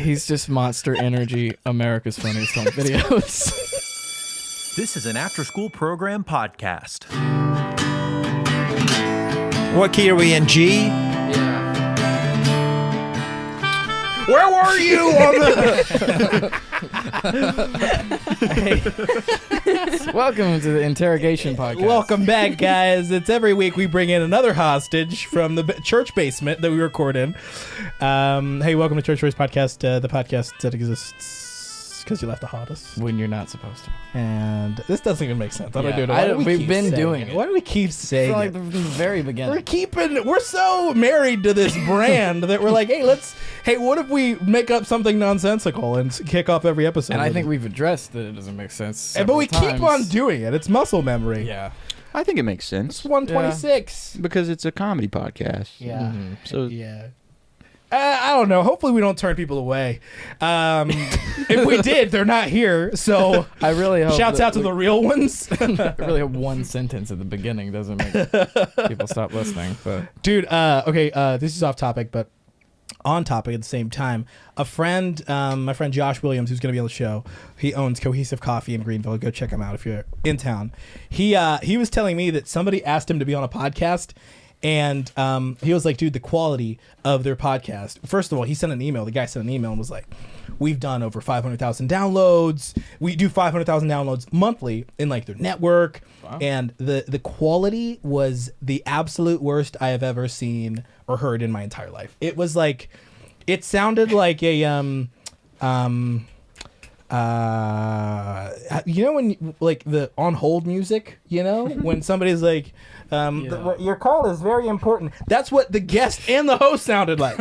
He's just Monster Energy, America's Funniest Home Videos. This is an after-school program podcast. What key are we in, G? Yeah. Where were you on the... Welcome to the Interrogation Podcast. Welcome back, guys. It's every week we bring in another hostage from the church basement that we record in. Hey, welcome to Church Voice Podcast, the podcast that exists because you left the hottest. When you're not supposed to. And this doesn't even make sense. How do I do it? We've been doing it. Why do we keep saying From like it? the very beginning. We're so married to this brand that we're like, hey, what if we make up something nonsensical and kick off every episode? And I think we've addressed that it doesn't make sense. But we times. keep on doing it. It's muscle memory. Yeah. I think it makes sense. It's 126. Because it's a comedy podcast. Yeah. Mm-hmm. So Yeah. I don't know. Hopefully we don't turn people away. If we did, they're not here. So I really hope shouts out to the real ones. I really hope one sentence at the beginning doesn't make people stop listening. But Dude, okay, this is off topic, but on topic at the same time. A friend, my friend Josh Williams, who's going to be on the show, he owns Cohesive Coffee in Greenville. Go check him out if you're in town. He was telling me that somebody asked him to be on a podcast. And he was like, dude, the quality of their podcast. First of all, he sent an email. The guy sent an email and was like, we've done over 500,000 downloads. We do 500,000 downloads monthly in like their network. Wow. And the quality was the absolute worst I have ever seen or heard in my entire life. It was like, it sounded like a, you know, when like the on hold music, you know, when somebody's like, your call is very important. That's what the guest and the host sounded like.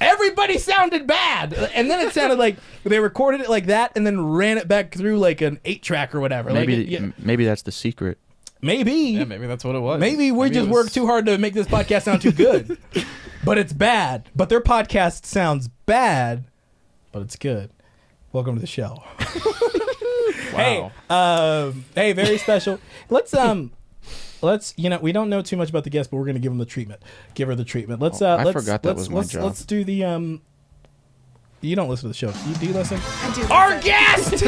Everybody sounded bad. And then it sounded like they recorded it like that and then ran it back through like an 8-track or whatever. Maybe that's the secret. Maybe. yeah, maybe that's what it was. Maybe we just worked too hard to make this podcast sound too good. But it's bad. But their podcast sounds bad, but it's good. Welcome to the show. Wow. Hey, very special. Let's we don't know too much about the guest, but we're gonna give him the treatment. Give her the treatment. I forgot that was my job. Let's do the You don't listen to the show. Do you listen? I do. Our guest.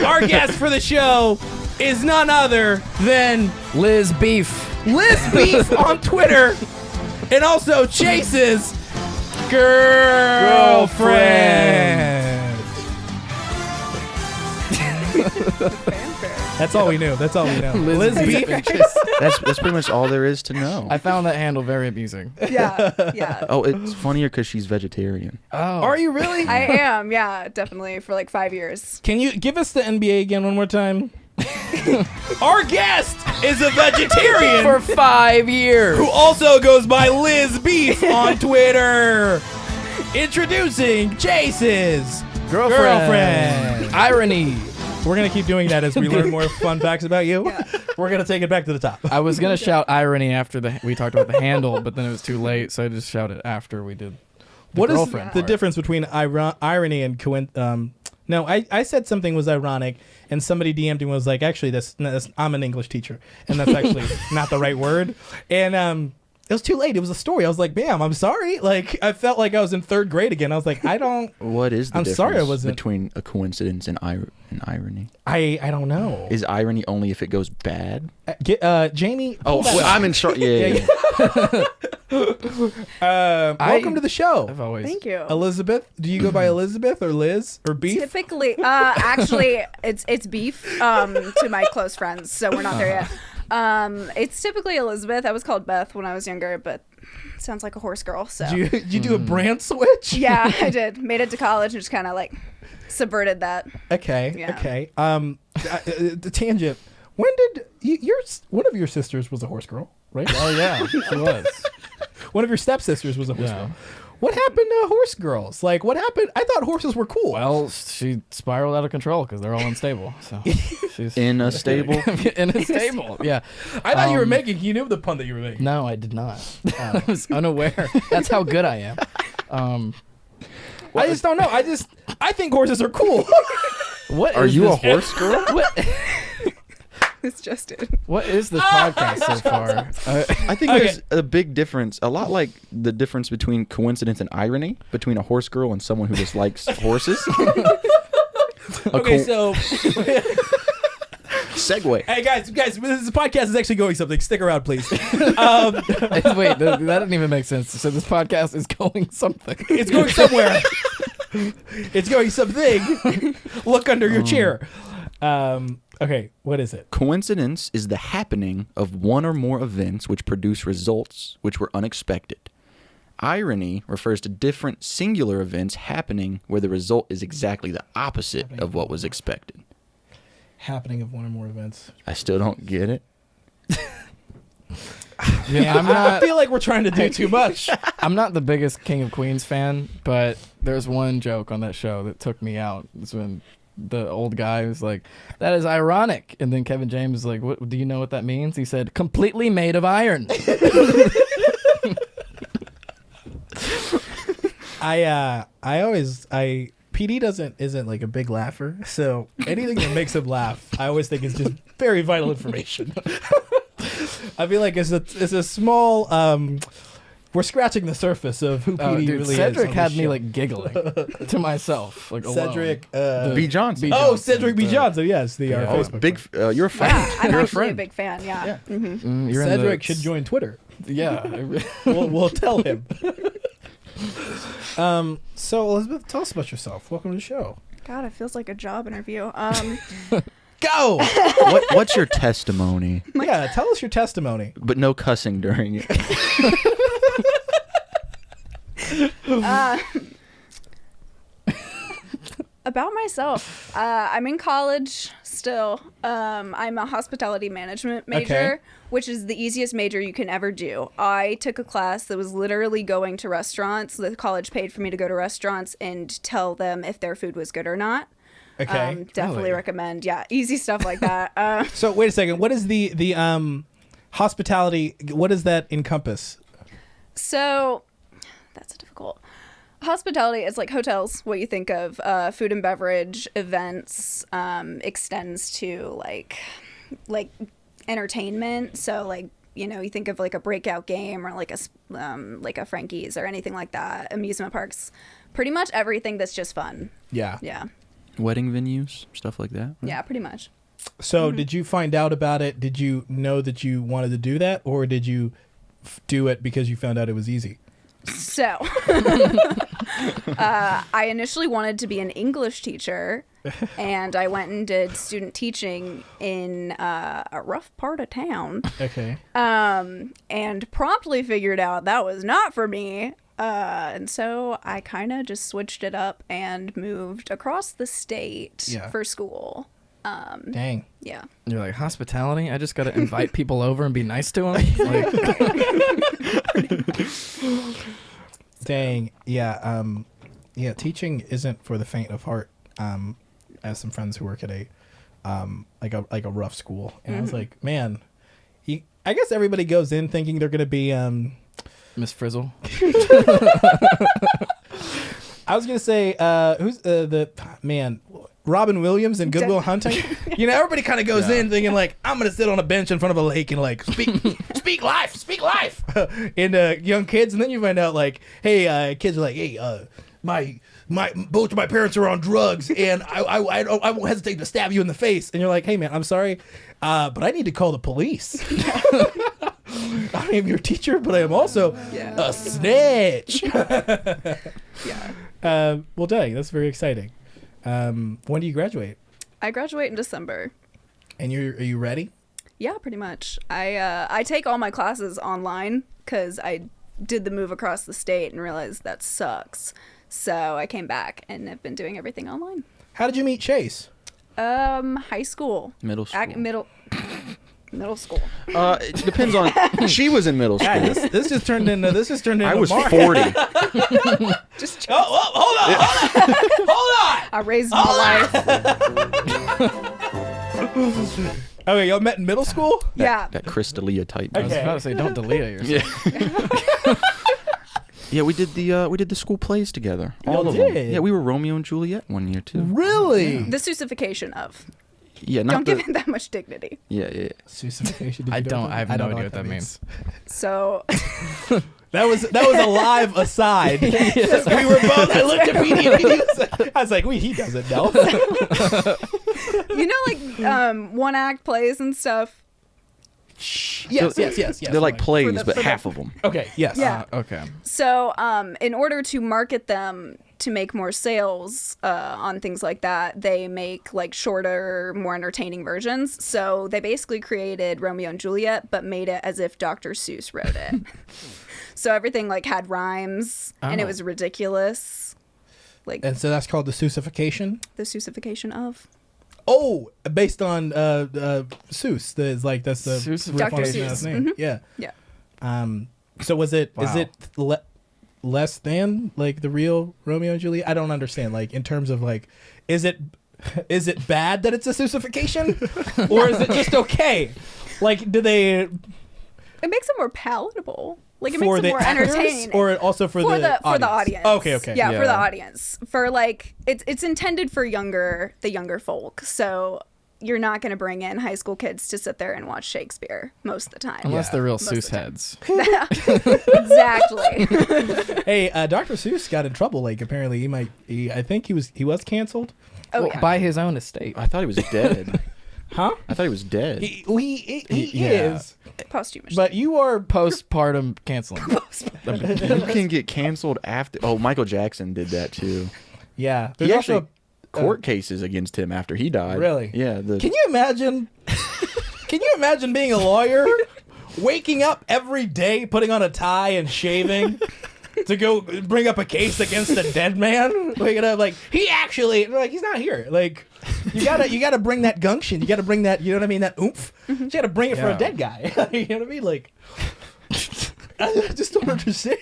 Our guest for the show is none other than Liz Beef. Liz Beef on Twitter, and also Chase's girlfriend. That's all we knew. That's all we know. Liz Beef. That's pretty much all there is to know. I found that handle very amusing. Yeah. Oh, it's funnier because she's vegetarian. Oh. Are you really? I am, yeah, definitely for like 5 years. Can you give us the NBA again one more time? Our guest is a vegetarian For 5 years. who also goes by Liz Beef on Twitter. Introducing Chase's girlfriend. Irony. We're going to keep doing that as we learn more fun facts about you. Yeah. We're going to take it back to the top. I was going to shout irony after we talked about the handle, but then it was too late, so I just shouted after we did What is girlfriend the part. difference between irony and No, I said something was ironic, and somebody DM'd me and was like, actually, I'm an English teacher, and that's actually not the right word. And it was too late. It was a story. I was like, ma'am, I'm sorry. Like, I felt like I was in 3rd grade again. I was like, I don't. What is the I'm difference sorry I wasn't. between a coincidence and irony? I don't know. Is irony only if it goes bad? Jamie. Oh, I'm in short. Yeah. Welcome to the show. I've always. Thank you. Elizabeth. Do you go by Elizabeth or Liz or Beef? Typically, actually, it's beef to my close friends, so we're not there yet. It's typically Elizabeth. I was called Beth when I was younger, but it sounds like a horse girl. So Did you do a brand switch? yeah, I did. Made it to college and just kind of like subverted that. Okay. Yeah. Okay. The tangent. When did one of your sisters was a horse girl, right? Oh, yeah, she was. One of your stepsisters was a horse Yeah. girl. What happened to horse girls? Like, what happened? I thought horses were cool. Well, she spiraled out of control because they're all unstable. So she's In a stable. in a stable. Yeah. I thought you were making. You knew the pun that you were making. No, I did not. I was unaware. That's how good I am. I just don't know. I think horses are cool. What Are is you a this- horse girl? What? It's just it. What is this podcast so far? I think there's a big difference, a lot like the difference between coincidence and irony between a horse girl and someone who just likes horses. Okay, so Segue. hey guys, this podcast is actually going something. Stick around, please. Wait, that didn't even make sense. So this podcast is going something. It's going somewhere. It's going something. Look under your chair. Okay, what is it? Coincidence is the happening of one or more events which produce results which were unexpected. Irony refers to different singular events happening where the result is exactly the opposite of what was expected. Happening of one or more events. I still don't get it. Yeah, I feel like we're trying to do too much. I'm not the biggest King of Queens fan, but there's one joke on that show that took me out. It's when the old guy was like, "That is ironic," and then Kevin James was like, "What do you know what that means?" He said, "Completely made of iron." PD isn't like a big laugher, so anything that makes him laugh, I always think is just very vital information. I feel like it's a small. We're scratching the surface of who PD really Cedric is. had me like giggling to myself, like Cedric B. Johnson. Cedric B. Johnson. Yes, our Facebook. Big. You're a friend. Yeah, I'm You're a actually a friend. big fan. Yeah. You're Cedric should join Twitter. Yeah. We'll tell him. So Elizabeth, tell us about yourself. Welcome to the show. God, it feels like a job interview. Go. What's your testimony? Yeah, tell us your testimony. But no cussing during it. About myself, I'm in college still. I'm a hospitality management major, which is the easiest major you can ever do. I took a class that was literally going to restaurants. The college paid for me to go to restaurants and tell them if their food was good or not. Okay. Definitely recommend. Yeah, easy stuff like that. So wait a second. What is the hospitality? What does that encompass? So that's difficult. Hospitality is like hotels, what you think of. Food and beverage, events, extends to like entertainment. So like, you know, you think of like a breakout game or like a Frankie's or anything like that. Amusement parks, pretty much everything that's just fun. Yeah. Yeah. Wedding venues, stuff like that. Yeah, pretty much. So did you find out about it? Did you know that you wanted to do that, or did you do it because you found out it was easy? So I initially wanted to be an English teacher, and I went and did student teaching in a rough part of town. Okay. And promptly figured out that was not for me. And so I kind of just switched it up and moved across the state for school. Dang. Yeah. You're like, hospitality? I just got to invite people over and be nice to them? Dang. Yeah. Yeah. Teaching isn't for the faint of heart. I have some friends who work at a rough school, and I was like, man, I guess everybody goes in thinking they're gonna be Miss Frizzle. I was gonna say, who's the man? Robin Williams in Good Will Hunting. You know, everybody kind of goes in thinking like, I'm gonna sit on a bench in front of a lake and like speak life, and young kids, and then you find out like, hey, kids are like, hey, both of my parents are on drugs, and I won't hesitate to stab you in the face, and you're like, hey man, I'm sorry, but I need to call the police. I am your teacher, but I am also a snitch. Well, dang, that's very exciting. When do you graduate? I graduate in December. And are you ready? Yeah, pretty much. I take all my classes online because I did the move across the state and realized that sucks. So I came back and have been doing everything online. How did you meet Chase? High school. Middle school. Middle school. It depends on. She was in middle school. Yeah, this just turned into. I was Mark. 40. Just hold on. I raised my life. Okay, y'all met in middle school? Yeah. That Chris D'Elia type. I was about to say, don't D'Elia yourself. Yeah, we did the school plays together. All Y'all of them. did? Yeah, we were Romeo and Juliet one year too. Really? The Susification of. Yeah, not Don't the, give it that much dignity. Yeah. Suicification. I have no idea what that means. So That was a live aside. We were both. I looked at Petey and Petey I was like, he doesn't know. you know, like one act plays and stuff. Yes. They're like plays, For but the- half of them. Okay. Yes. Yeah. Okay. So, in order to market them to make more sales on things like that, they make like shorter, more entertaining versions. So they basically created Romeo and Juliet, but made it as if Dr. Seuss wrote it. So everything like had rhymes, and it Oh. was ridiculous. Like And so that's called the Seussification. the Seussification of. Oh, based on Seuss. That's the Seussification. riff on Dr. his Seuss. name. Yeah. Yeah. So is it Wow. less than like the real Romeo and Juliet? I don't understand. Like in terms of like, is it bad that it's a Seussification, or is it just okay? Like, do they It makes it more palatable. Like it for makes it the more actors, entertaining. or also for the audience. Okay. Yeah, for the Yeah. audience. For like it's intended for the younger folk. So you're not going to bring in high school kids to sit there and watch Shakespeare most of the time. Unless they're real Most of Seuss the time. heads. Exactly. Hey, Dr. Seuss got in trouble. Like apparently I think he was canceled. Oh Well, yeah. by his own estate. I thought he was dead. Huh? I thought he was dead. He Yeah. is. Posthumous. But you are Postpartum canceling. You can get canceled after. Oh, Michael Jackson did that too. yeah. He There's actually also court cases against him after he died. Really? Yeah. Can you imagine? Can you imagine being a lawyer, waking up every day, putting on a tie and shaving to go bring up a case against a dead man? Waking up like he actually like he's not here. Like you gotta bring that gumption. You gotta bring that. You know what I mean? That oomph. You gotta bring it for a Yeah. dead guy. You know what I mean? Like I just don't understand.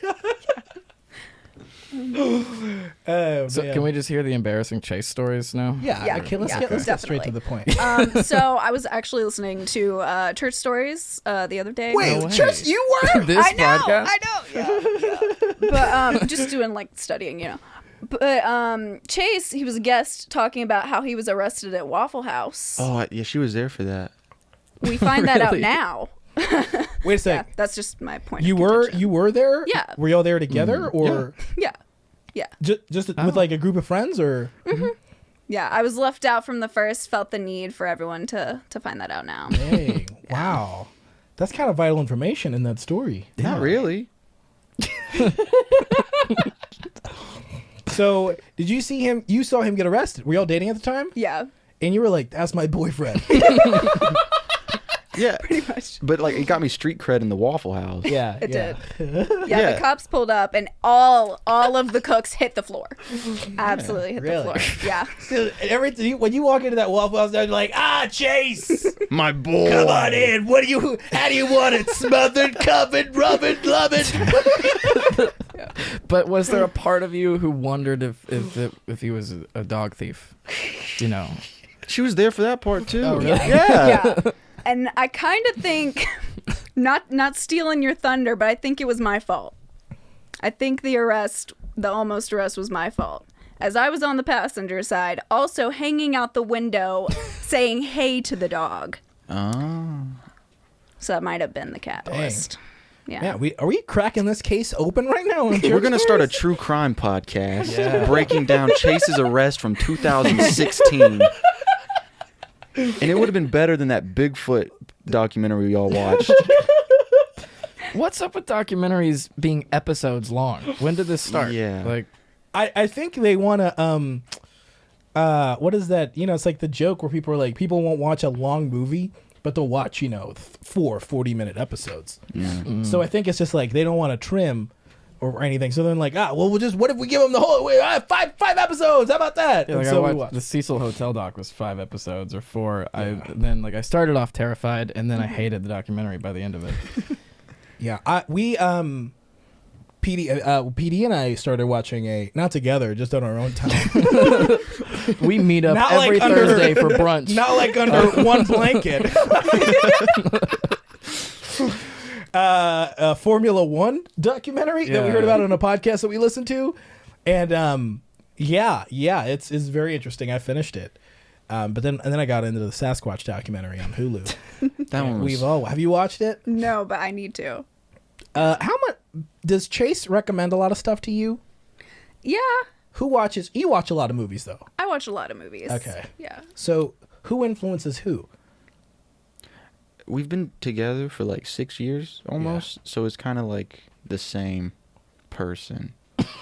Oh, So man. can we just hear the embarrassing chase stories now? Yeah, Yeah, okay, let's yeah, get straight to definitely. the point. So I was actually listening to Church Stories the other day. No way. Church, you were? This I know, podcast? I know. Yeah. But just doing like studying, you know. But Chase, he was a guest talking about how he was arrested at Waffle House. Oh, yeah, she was there for that. We find that out Really? now. Wait a Yeah, sec. that's just my point. You of were contention. there? Yeah. Were y'all there together or Yeah. Yeah. just with like a group of friends or? Yeah. I was left out from the first, felt the need for everyone to find that out now. Hey, wow, that's kind of vital information in that story. Not really. So, did you see him? You saw him get arrested. Were y'all dating at the time? Yeah. And you were like, "That's my boyfriend." Yeah. Pretty much. But like, it got me street cred in the Waffle House. Yeah, It yeah. did. Yeah, Yeah. the cops pulled up and all of the cooks hit the floor. Absolutely hit Really? the floor. Yeah. So, when you walk into that Waffle House, they're like, Chase, My boy. come on in. How do you want it? Smothered, covered, rubbing, loving. But was there a part of you who wondered if he was a dog thief? You know. She was there for that part too. Oh, really? Yeah. Yeah. And I kind of think, not stealing your thunder, but I think it was my fault. I think the almost arrest was my fault. As I was on the passenger side, also hanging out the window, saying hey to the dog. Oh. So that might have been the catalyst. Yeah. Yeah, are we cracking this case open right now? We're gonna start a true crime podcast breaking down Chase's arrest from 2016. And it would have been better than that Bigfoot documentary we all watched. What's up with documentaries being episodes long? When did this start? Yeah. Like, I think they want to what is that? You know, it's like the joke where people are like, people won't watch a long movie, but they'll watch, 4 40-minute episodes. Yeah. So I think it's just like they don't want to trim or anything. So then like, what if we give them the whole five episodes? How about that? yeah, And like so I we watched watch. the Cecil Hotel doc was 5 episodes or 4. I started off terrified, and then I hated the documentary by the end of it. Yeah, PD and I started watching not together, just on our own time. We meet up Not every like under- Thursday for brunch. Not like under one blanket. A Formula One documentary that we Yeah. heard about on a podcast that we listened to, and it's very interesting. I finished it. But then I got into the Sasquatch documentary on Hulu. That one was. Have you watched it? No, but I need to. How much does Chase recommend a lot of stuff to you? Yeah, Who watches? You watch a lot of movies though. I watch a lot of movies. Okay. Yeah. So who influences who? We've been together for like 6 years almost, so it's kind of like the same person,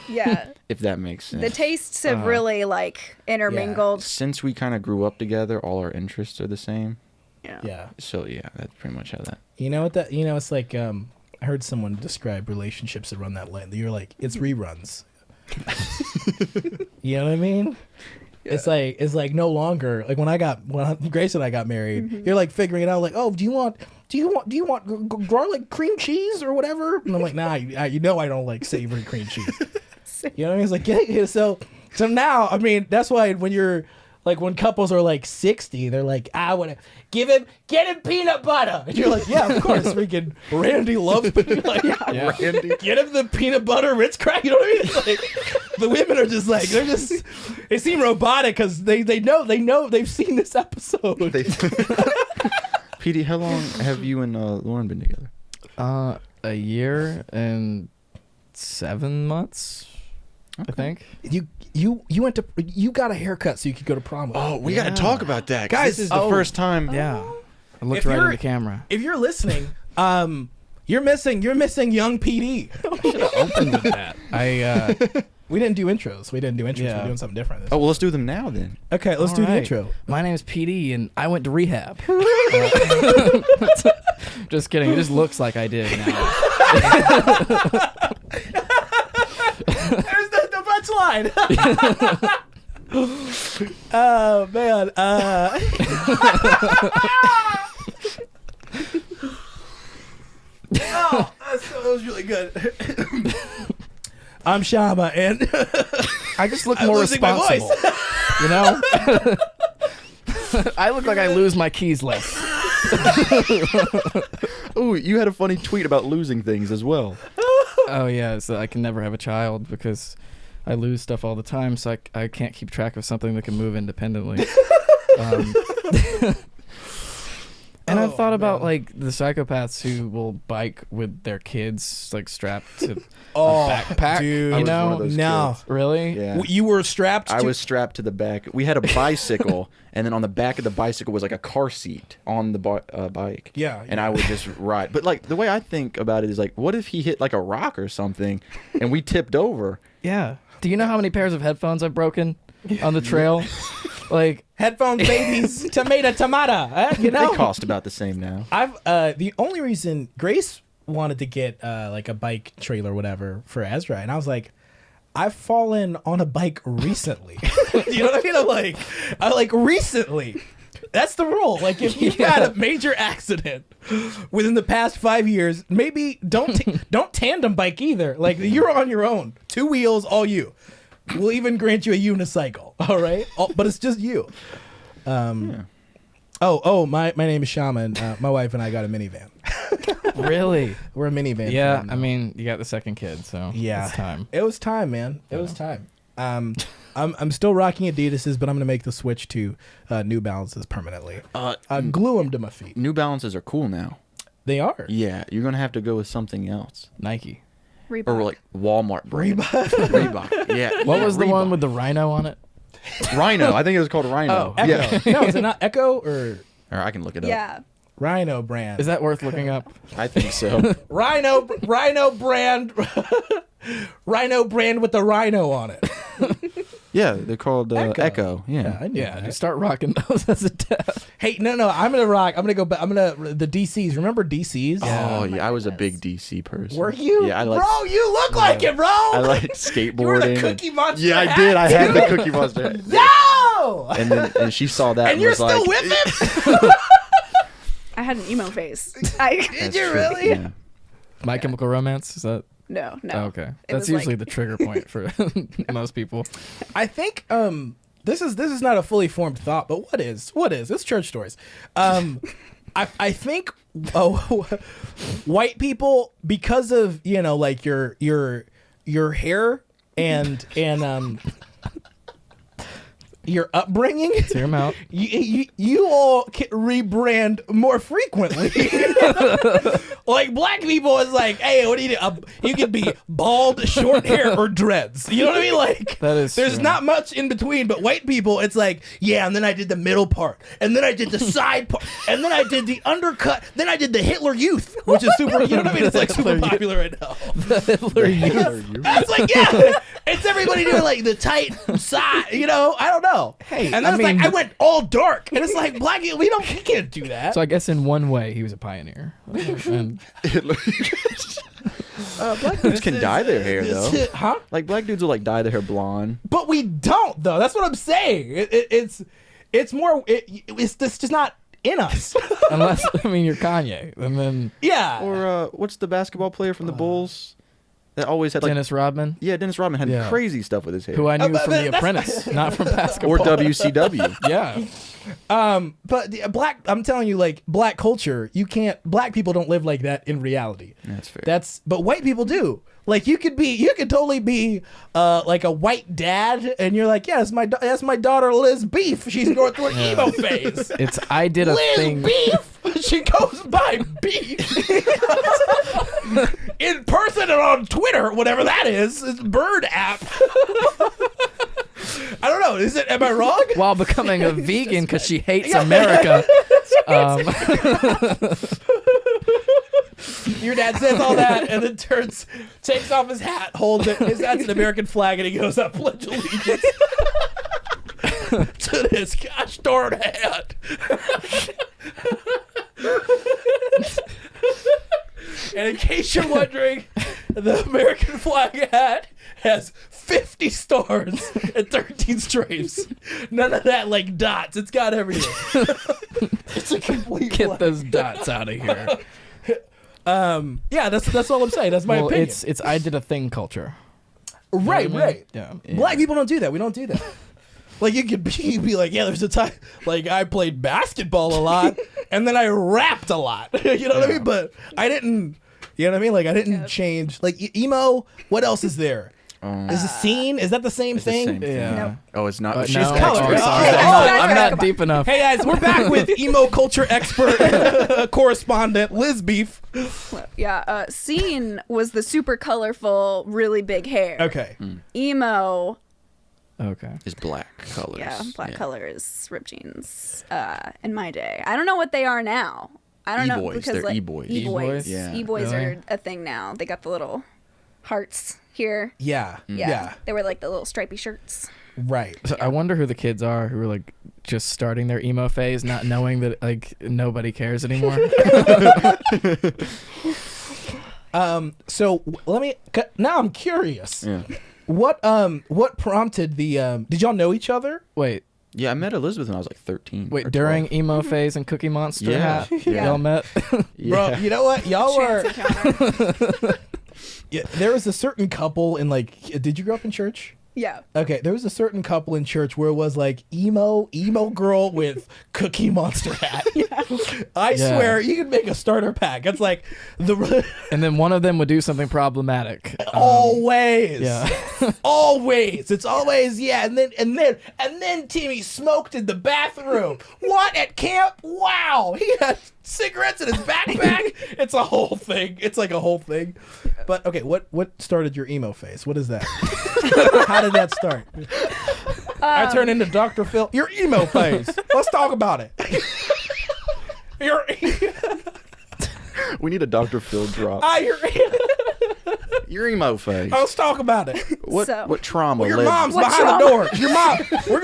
Yeah. if that makes sense. The tastes have really like intermingled. Since we kind of grew up together, all our interests are the same. Yeah. Yeah. So yeah, that's pretty much how that. You know what that? You know, it's like I heard someone describe relationships that run that lane. You're like, it's reruns. You know what I mean? Yeah. It's like no longer like when Grace and I got married. You're like figuring it out. Like, oh, do you want garlic cream cheese or whatever? And I'm like, nah, you know I don't like savory cream cheese. You know what I mean? It's like so now I mean that's why when couples are like 60, they're like, I want to get him peanut butter. And you're like, yeah, of course. Freaking Randy loves peanut butter. Yeah. Randy. Get him the peanut butter Ritz crack. You know what I mean? It's like, the women are just like, they seem robotic because they know they've seen this episode. PD, how long have you and Lauren been together? A year and 7 months, I think. You got a haircut so you could go to prom with Oh, me. we got to talk about that, Guys, this is the first time. Yeah. I looked If right in you're- the camera. If you're listening, you're missing young PD. Open with that. We didn't do intros. We're Yeah. doing something different. Oh, well, let's do them now then. Okay, let's do the intro. My name is PD, and I went to rehab. Just kidding. It just looks like I did now. There's the punchline. Oh man. That was really good. I'm Shama, and I just look I'm more losing my responsible. You know? I look like I lose my keys less. Oh, you had a funny tweet about losing things as well. Oh, yeah. So I can never have a child because I lose stuff all the time, so I can't keep track of something that can move independently. And I've thought about like the psychopaths who will bike with their kids like strapped to a backpack. dude. You I was one know? of those No. kids. Really? Yeah. You were strapped. I was strapped to the back. We had a bicycle, and then on the back of the bicycle was like a car seat on the bike. Yeah, And I would just ride. But like the way I think about it is like, what if he hit like a rock or something, and we tipped over? Yeah. Do you know how many pairs of headphones I've broken on the trail? Like headphones, babies, tomato. You know, They cost about the same now. I've the only reason Grace wanted to get like a bike trailer or whatever for Ezra, and I was like, I've fallen on a bike recently. You know what I mean? I like recently. That's the rule. Like if you've had a major accident within the past 5 years, maybe don't tandem bike either. Like you're on your own, 2 wheels, all you. We'll even grant you a unicycle. All right, but it's just you. Yeah. My name is Shama, and my wife and I got a minivan. really? We're a minivan. Yeah. fan I now. mean, you got the second kid, so Yeah, it's time. It was time, man. It was time. I'm still rocking Adidas's, but I'm gonna make the switch to New Balances permanently. Glue them to my feet. New Balances are cool now. They are. Yeah, you're gonna have to go with something else, Nike. Reebok. or like Walmart brand. Reebok. Yeah. What yeah, was the one Reebok. with the rhino on it? Rhino? I think it was called Rhino. Oh, yeah. Echo. No, is it not Echo or Or I can look it up. Yeah. Rhino brand? Is that worth looking up? I think so. Rhino brand? Rhino brand with the rhino on it. Yeah, they're called Echo. Yeah. I knew Yeah, that. just start rocking those as a dad. Hey, no, I'm gonna rock. I'm gonna go back. The DCs. Remember DCs? Oh, Oh yeah. my I was a goodness. big DC person. Were you? Yeah, I like. Bro, you look like it, bro. I like skateboarding. You were the and- Cookie Monster. Yeah, I hat, did. I had too. the Cookie Monster. hat. Yo! And she saw that And you're was still like, with him? I had an emo face. That's you true. really? Yeah. My Chemical Romance? Is that? No. Oh, okay. It That's was usually like- the trigger point for most people. I think this is not a fully formed thought, but what is? It's church stories. I think white people, because of like your hair and your upbringing, Hear him out. you all can rebrand more frequently. Like black people is like, hey, what do you do? You could be bald, short hair, or dreads. You know what I mean? Like That is there's true. not much in between. But white people, it's like, yeah, and then I did the middle part, and then I did the side part, and then I did the undercut, then I did the Hitler Youth, which is super. You know what I mean? It's like super popular right now. The Hitler Youth. It's like, yeah, it's everybody doing like the tight side, you know? I don't know. Hey, and then I it's mean- like, I went all dark. And it's like, black people, we can't do that. So I guess in one way he was a pioneer. And Black dudes can dye their hair though. Huh? Like black dudes will like dye their hair blonde. But we don't, though. That's what I'm saying. It's more, it's just not in us. unless you're Kanye, and then Yeah. Or what's the basketball player from the Bulls that always had like Dennis Rodman, Dennis Rodman had Yeah. crazy stuff with his hair. who I knew but from The that's- Apprentice, not from basketball. or WCW. Yeah, But the I'm telling you, like, black culture, black people don't live like that in reality. That's fair. But white people do. Like you could totally be like a white dad, and you're like, yeah, that's my daughter Liz Beef. She's going through an emo phase. it's I did a Liz thing. Beef. She goes by Beef. In person and on Twitter, whatever that is, it's Bird app. I don't know. Am I wrong? While becoming a vegan because she hates America. Your dad says all that and then takes off his hat, holds it. His hat's an American flag, and he goes up, pledge allegiance to this gosh darn hat. And in case you're wondering, the American flag hat has 50 stars and 13 stripes. None of that like dots. It's got everything. It's a complete Get flag. those dots out of here. Yeah, that's all I'm saying. That's my opinion. It's I did a thing culture. Right, right. Yeah. Black people don't do that. We don't do that. Like you could be like, yeah, there's a time like I played basketball a lot and then I rapped a lot. You know what I mean? But I didn't. You know what I mean? Like I didn't change. Like emo. What else is there? Is a scene? Is that the same It's the thing? same thing. Yeah. Nope. Oh, it's not. No, She's oh, color. sorry. Oh, I'm not come deep enough. Hey guys, we're back with emo culture expert correspondent Liz Beef. Yeah, Scene was the super colorful, really big hair. Okay. Emo, Okay. Is black colors. yeah, black colors, ripped jeans. In my day, I don't know what they are now. I don't know E-boys. because They're like E-boys. E-boys, Yeah. E-boys Really? are a thing now. They got the little hearts here. Yeah. Yeah, they were like the little stripy shirts. Right. So I wonder who the kids are who are like just starting their emo phase, not knowing that like nobody cares anymore. So let me. Now I'm curious. Yeah. What prompted the? Did y'all know each other? Wait, Yeah, I met Elizabeth when I was like 13. wait. or During 12. emo phase and Cookie Monster Yeah. hat, Yeah. y'all met. Bro, you know what? Y'all were. Chance encounter. Yeah, there was a certain couple in like. Did you grow up in church? Yeah. Okay, there was a certain couple in church where it was like emo girl with Cookie Monster hat. I swear, you could make a starter pack. It's like the And then one of them would do something problematic. always, Yeah. always. It's always and then Timmy smoked in the bathroom. What at camp? Wow, he had cigarettes in his backpack. It's a whole thing. It's like a whole thing. But okay, what started your emo phase? What is that? How did that start? I turned into Dr. Phil. Your emo phase. Let's talk about it. Your We need a Dr. Phil drop. your Your emo phase. Let's talk about it. What trauma Your led? mom's What behind trauma? the door. Your mom. We're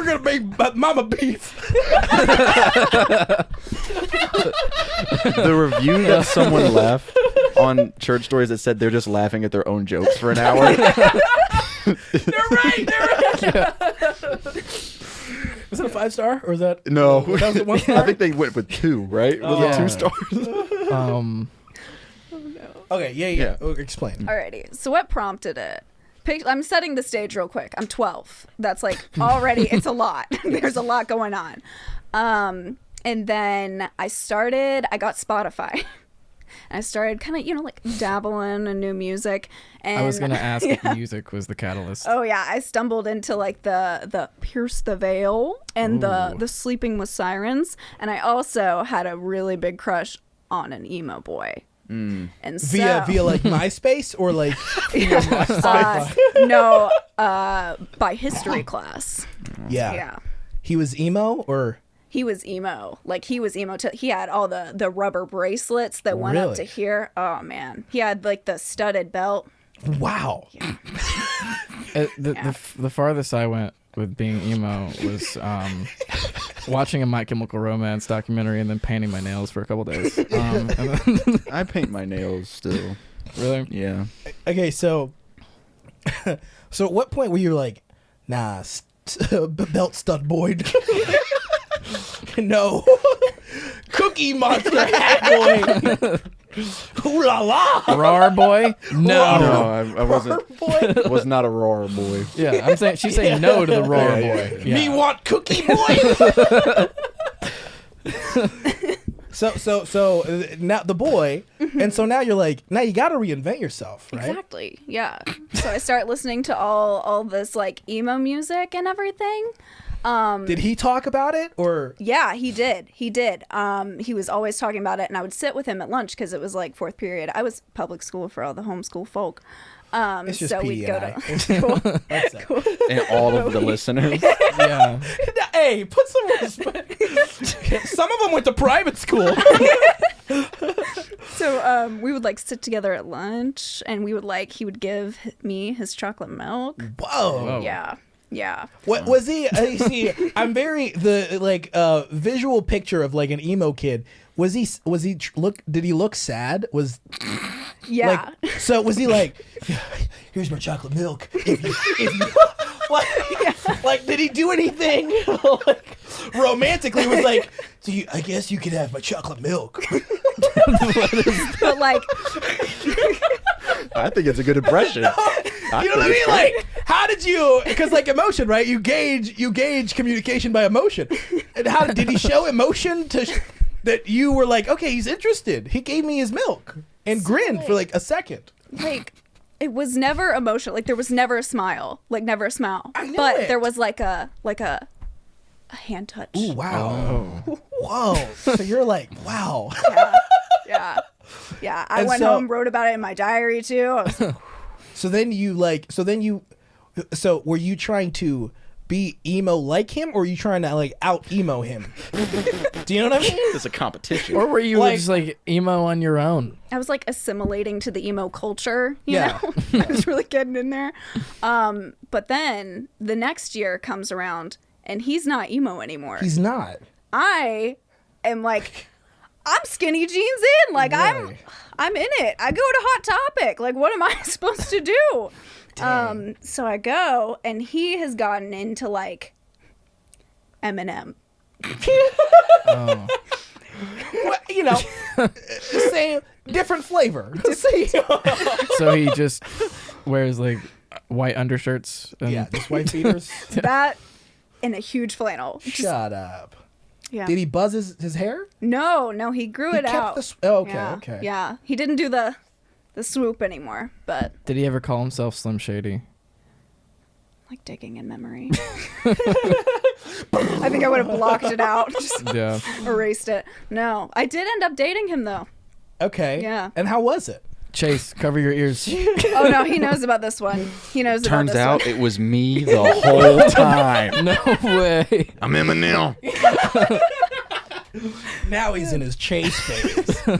gonna bring Mama Beef. The review that someone left on Church Stories that said they're just laughing at their own jokes for an hour. They're right. Was it a 5-star or is that No, That was a 1-star? I think they went with 2. Right? Was Yeah. it 2 stars? Okay, yeah. Yeah. Explain. Alrighty. So what prompted it? I'm setting the stage real quick. I'm 12. That's like already it's a lot. There's a lot going on. And then I got Spotify. and I started kind of, like dabbling in new music. And I was gonna ask if music was the catalyst. oh yeah, I stumbled into like the Pierce the Veil and the Sleeping with Sirens, and I also had a really big crush on an emo boy. And so, via like MySpace or like no, by history class. yeah. He was emo or He was emo. Like he was emo. He had all the rubber bracelets that went up to here. Oh man, he had like the studded belt. wow. Yeah. The farthest I went with being emo was watching a My Chemical Romance documentary and then painting my nails for a couple days. And then I paint my nails still. really? Yeah. Okay, so at what point were you like, nah, belt stud boy? No, Cookie Monster hat boy. Ooh la la. Roar boy? No. No, I wasn't. Boy. Was not a roar boy. Yeah, I'm saying she's saying no to the roar boy. Yeah. Me want Cookie boy. So now the boy, and so now you're like, now you got to reinvent yourself, right? Exactly. Yeah. So I start listening to all this like emo music and everything. Did he talk about it or? Yeah, he did. He was always talking about it, and I would sit with him at lunch because it was like fourth period. I was public school for all the homeschool folk. It's just so PD we'd go and to cool. That's it. Cool. And all of the listeners. Yeah. Hey, put some respect. Some of them went to private school. So we would like sit together at lunch, and we would he would give me his chocolate milk. Whoa. Yeah. Yeah. What was he? See, I'm very visual picture of like an emo kid. Was he look? Did he look sad? Yeah. So was he like, here's my chocolate milk. If you, like, did he do anything like romantically? Was like, I guess you could have my chocolate milk. But like, I think it's a good impression. You know what I mean? Like, how did you? Because like emotion, right? You gauge communication by emotion. And how did he show emotion that you were like, okay, he's interested. He gave me his milk and grinned for like a second. like it was never emotional. Like there was never a smile. Like never a smile. I knew but it. there was like a hand touch. Ooh, wow. Whoa. So you're like, wow. Yeah. Yeah. I And went so- home, wrote about it in my diary too. I was like, So were you trying to be emo like him, or were you trying to like out emo him? Do you know what I mean? It's a competition. Or were you Like- just like emo on your own? I was like assimilating to the emo culture, you Yeah. know? I was really getting in there. But then the next year comes around and he's not emo anymore. He's not. I am like, I'm skinny jeans in. Like Really? I'm in it. I go to Hot Topic. Like, what am I supposed to do? Dang. So I go, and he has gotten into like Eminem. Oh. Well, you know, same different flavor. So he just wears like white undershirts. And Yeah, just white beaters. That and a huge flannel. Shut up. Yeah. Did he buzz his hair? No, he grew He it kept out. okay, Yeah, okay. Yeah, he didn't do the swoop anymore, but Did he ever call himself Slim Shady? like digging in memory. I think I would have blocked it out, just Yeah. erased it. No, I did end up dating him though. Okay. Yeah. And how was it? Chase, cover your ears. Oh no, he knows about this one. He knows Turns about out this one. it was me the whole time. No way. I'm Eminem. Now he's in his chase phase,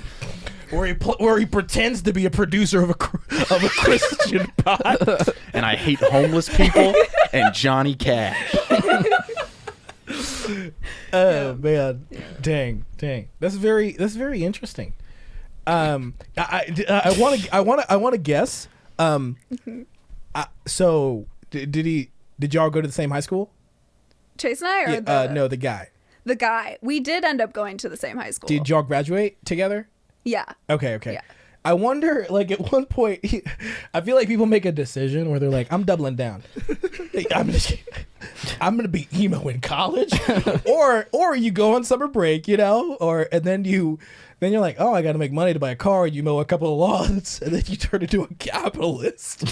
where he pretends to be a producer of a Christian pod. And I hate homeless people and Johnny Cash. Oh man, dang, that's very interesting. I want to guess. So did y'all go to the same high school? Chase and I, or Yeah, no, the guy. the guy. We did end up going to the same high school. Did y'all graduate together? Yeah. Okay. Yeah. I wonder, like, at one point, I feel like people make a decision where they're like, I'm doubling down. I'm I'm gonna be emo in college, or you go on summer break, and then you're like, oh, I got to make money to buy a car, and you mow a couple of lawns, and then you turn into a capitalist.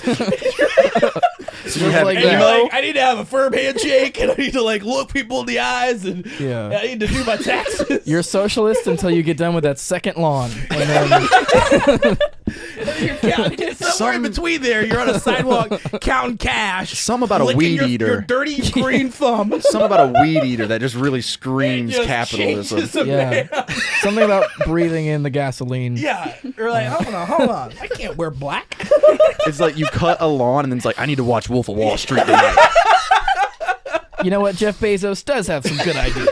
So you have like And that. you're like, I need to have a firm handshake, and I need to like look people in the eyes, and Yeah. I need to do my taxes. You're a socialist until you get done with that second lawn, and then You're counting, somewhere in between there, you're on a sidewalk counting cash. Some about a licking weed your eater. dirty green thumb. Some about a weed eater that just really screams Just capitalism. changes a yeah, man. something about breathing in the gasoline. Yeah, you're like, hold on, I can't wear black. It's like you cut a lawn and then it's like, I need to watch Wolf of Wall Street tonight. You know what? Jeff Bezos does have some good ideas.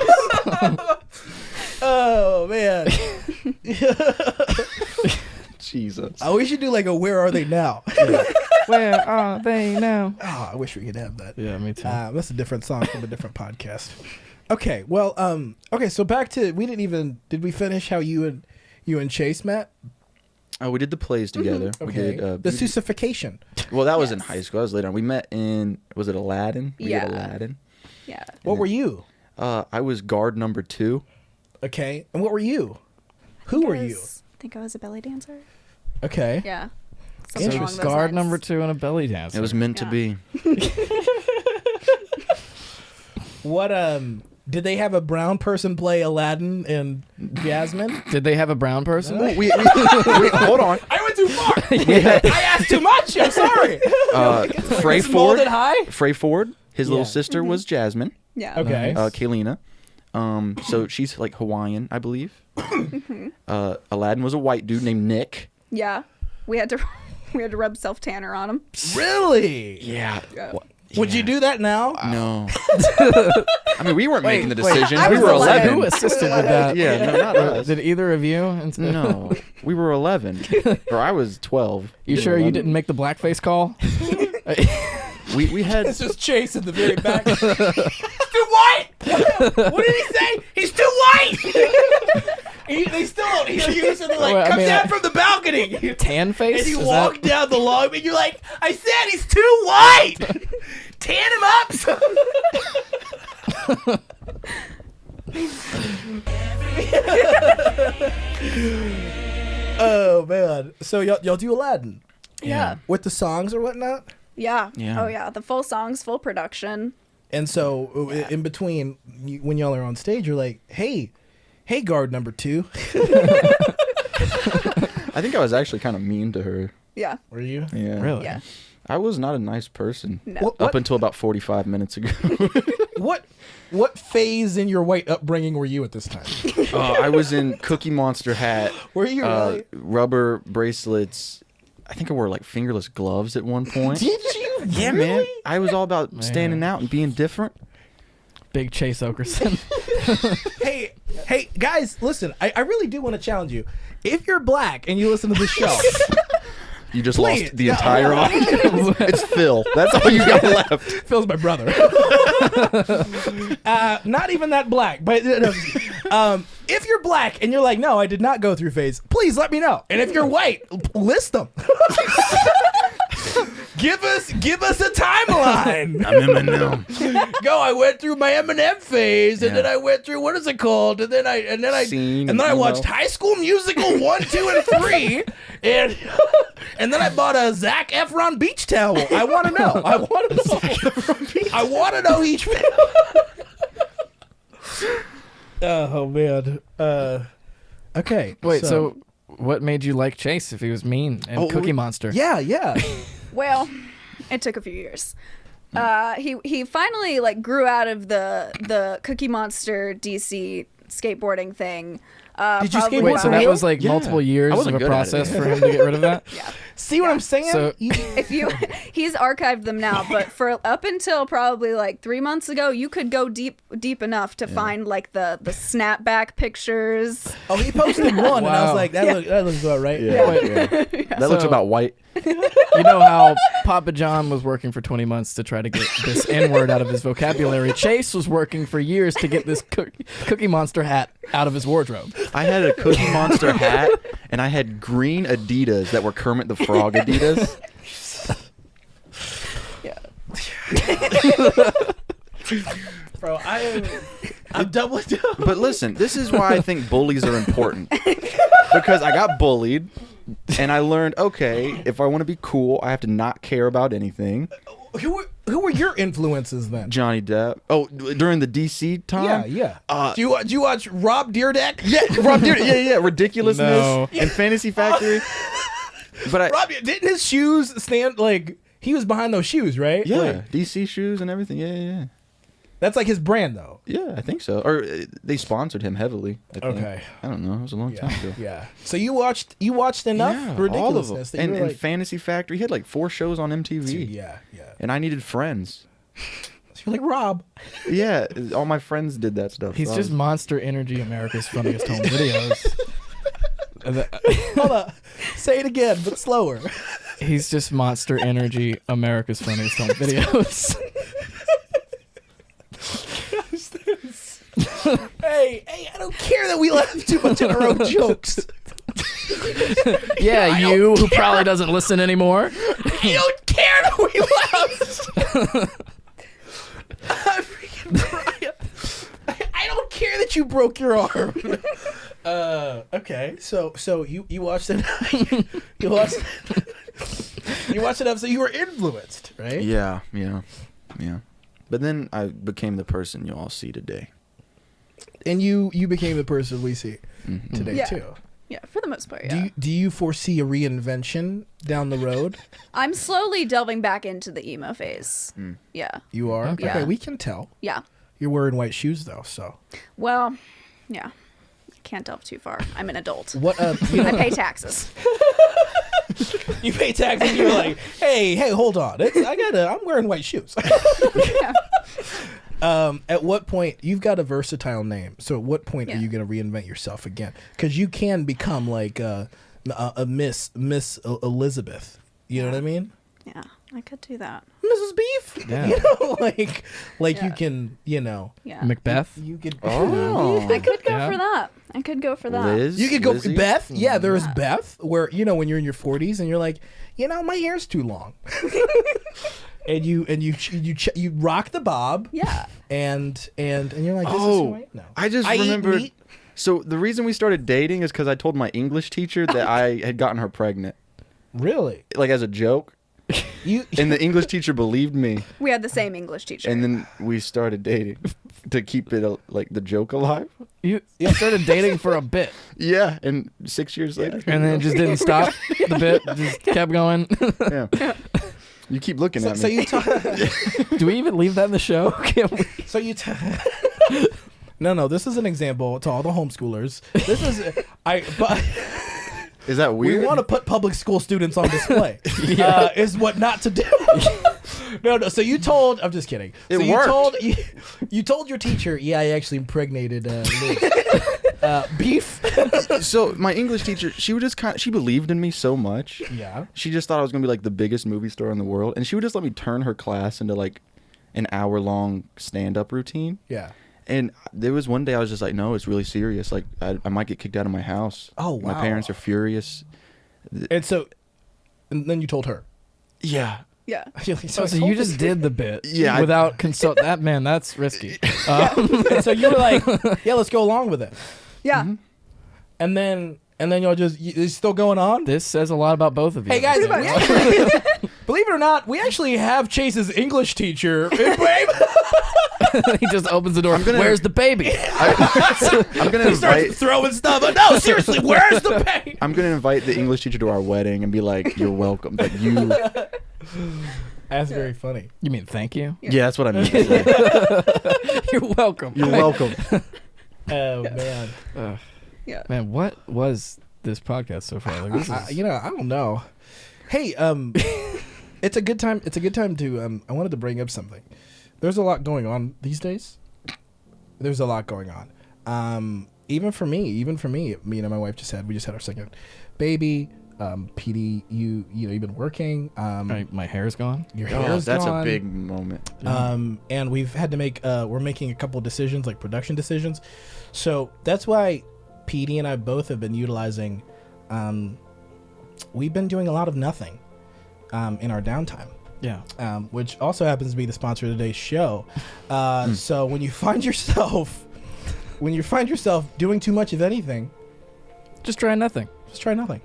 Oh man, Jesus. we should do like a "Where Are They Now?" Where are they now? Oh, I wish we could have that. Yeah, me too. That's a different song from a different podcast. Okay, well, so back to did we finish how you and Chase met? Oh, we did the plays together. We Okay, did. the Susification. Well, that was in high school. That was later on. We met in, was it Aladdin? We did Yeah. Aladdin. Yeah. What were you? I was guard number 2. Okay, and what were you? Who were you? I think I was a belly dancer. Okay. Yeah. So Something along those guard lines. number 2 and a belly dancer. It was meant to Yeah. be. What did they have a brown person play Aladdin and Jasmine? Did they have a brown person? Wait, hold on. I went too far. I asked too much. I'm sorry. Frey It's molded Ford. high. Frey Ford. His Yeah. little sister was Jasmine. Yeah. Okay. Kaylina. So she's like Hawaiian, I believe. Aladdin was a white dude named Nick. Yeah. We had to rub self tanner on him. Really? Yeah. Yeah. Would you do that now? No. I mean, we weren't making the decision. I We was were 11. 11. Who assisted with that? Yeah, no, not us. Did either of you? No, we were 11. Or I was 12. You were sure you 11. didn't make the blackface call? We had. It's just Chase in the very back. He's too white. What did he say? He's too white. They still don't hear you, so they're like, Well, I "Come mean, down from the balcony." Tan face? And you Is walk that- down the log, and you're like, "I said he's too white. Tan him up." Oh man! So y'all do Aladdin Yeah. with the songs or whatnot, Yeah. Yeah. Oh yeah. The full songs, full production. and so in between, when y'all are on stage, you're like, "Hey, guard number 2." I think I was actually kind of mean to her. Yeah. Were you? Yeah. Really? Yeah. I was not a nice person. No. What- Up until about 45 minutes ago. What phase in your white upbringing were you at this time? I was in Cookie Monster hat, Were you really? rubber bracelets. I think I wore like fingerless gloves at one point. Did you? Yeah, man. I was all about standing out and being different. Big Chase Okerson. Hey, guys, listen. I really do want to challenge you. If you're black and you listen to this show, You just Please. lost the entire audience. It's Phil. That's all you got left. Phil's my brother. Not even that black, but if you're black and you're like, no, I did not go through phase, please let me know. And if you're white, list them. Give us a timeline. I'm Eminem. Go, I went through my Eminem phase, and Yeah. then I went through, what is it called? And then I Scene, I emo. watched High School Musical 1, 2, and 3, and then I bought a Zac Efron beach towel. I want to know. I want to know each. Oh man. Okay. Wait, so what made you like Chase if he was mean and Cookie Monster? Yeah. Well, it took a few years. He finally like grew out of the Cookie Monster DC skateboarding thing. Did you probably skateboard Wait, for so about- that was like Yeah. multiple I years of wasn't a good at it. process for him to get rid of that? Yeah. See what I'm saying? So- If you he's archived them now, but for up until probably like 3 months ago, you could go deep enough to find like the snapback pictures. Oh, he posted one, and I was Wow. like, that looks about right. That looks So- about white. You know how Papa John was working for 20 months to try to get this N-word out of his vocabulary. Chase was working for years to get this Cookie Monster hat out of his wardrobe. I had a Cookie Monster hat, and I had green Adidas that were Kermit the Frog Adidas. Yeah. Bro, I'm doubling down. But listen, this is why I think bullies are important. Because I got bullied, and I learned, okay, if I want to be cool, I have to not care about anything. Who were your influences then? Johnny Depp. Oh, during the DC time? Yeah. Do you watch Rob Dyrdek? Yeah, Rob Dyrdek. Yeah. Ridiculousness No. and Fantasy Factory. But Rob, didn't his shoes stand like he was behind those shoes, right? yeah, Like, DC shoes and everything. Yeah. that's like his brand, though. Yeah, I think so. Or they sponsored him heavily. I think. Okay. I don't know. It was a long time ago. Yeah. So you watched enough Yeah, all of them. Ridiculousness that you And were like, Fantasy Factory, he had like 4 shows on MTV. yeah. And I needed friends. So you're like Rob. Yeah, all my friends did that stuff. He's so I just was- Monster Energy, America's Funniest Home Videos. Hold up. Say it again, but slower. He's just Monster Energy, America's Funniest Home Videos. Hey, I don't care that we laugh too much at our own jokes. Yeah, you who probably doesn't listen anymore. You don't care that we laugh. I'm freaking crying. I don't care that you broke your arm. Okay, so you watched it. you watched it up, so you were influenced, right? Yeah. But then I became the person you all see today. And you became the person we see today Yeah. too. Yeah, for the most part, yeah. Do you foresee a reinvention down the road? I'm slowly delving back into the emo phase. Yeah. You are? Okay. Okay, we can tell. Yeah. You're wearing white shoes though, so. Well, yeah. I can't delve too far. I'm an adult. What I pay taxes. you pay taxes, you're like, hey, hold on. I'm wearing white shoes. Yeah. At what point, you've got a versatile name, so at what point Yeah. are you going to reinvent yourself again? Because you can become like a Miss Elizabeth. You know what I mean? Yeah, I could do that. Mrs. Beef. Yeah. You know, like Yeah. you can, Yeah. Macbeth. you could. Oh. I could go Yeah. for that. I could go for that. Liz? You could go Lizzie? Beth. Yeah, there is Yeah. Beth, where when you're in your 40s and you're like, my hair's too long, and you rock the bob. Yeah. And you're like, this is Oh, who I am now. I just I eat remembered. meat. So the reason we started dating is because I told my English teacher that I had gotten her pregnant, Really? like as a joke, You and the English teacher believed me, We had the same English teacher. and then we started dating to keep it like the joke alive. You started dating for a bit, Yeah, and 6 years later, and then it just didn't stop. The bit just kept going. yeah. You keep looking at me. so you Do we even leave that in the show? Can't we? so you No, this is an example to all the homeschoolers. This is but Is that we weird? want to put public school students on display. Is what not to do. No. So you told. I'm just kidding. It so worked. You told your teacher. Yeah, I actually impregnated Liz. Beef. So my English teacher, she would just she believed in me so much. Yeah. She just thought I was gonna be like the biggest movie star in the world, and she would just let me turn her class into like an hour-long stand-up routine. Yeah. And there was one day I was just like, no, it's really serious. Like I might get kicked out of my house. Oh, wow. My parents are furious. And then you told her. Yeah. yeah. So you just did the bit, Yeah, without consult. That man, that's risky. And so you were like, yeah, let's go along with it. Yeah. Mm-hmm. And then y'all it's still going on. This says a lot about both of you. Hey guys, we actually, believe it or not, we actually have Chase's English teacher. He just opens the door. gonna- Where's the baby? I'm gonna He starts invite. throwing stuff. No, seriously, where's the baby? I'm gonna invite the English teacher to our wedding and be like, "You're welcome." Like you. That's very funny. You mean thank you? Yeah, that's what I mean. To say. You're welcome. You're welcome. Oh man, Yeah. Man, what was this podcast so far? Like, this is, I don't know. Hey, it's a good time. It's a good time to. I wanted to bring up something. There's a lot going on these days. There's a lot going on. Even for me, me and my wife we just had our second baby. PD, you've been working. my hair's gone. Your Oh, hair's that's gone. a big moment. And we've had to make we're making a couple decisions, like production decisions. So that's why PD and I both have been utilizing we've been doing a lot of nothing in our downtime. Yeah. which also happens to be the sponsor of today's show. So when you find yourself doing too much of anything, Just try nothing. just try nothing.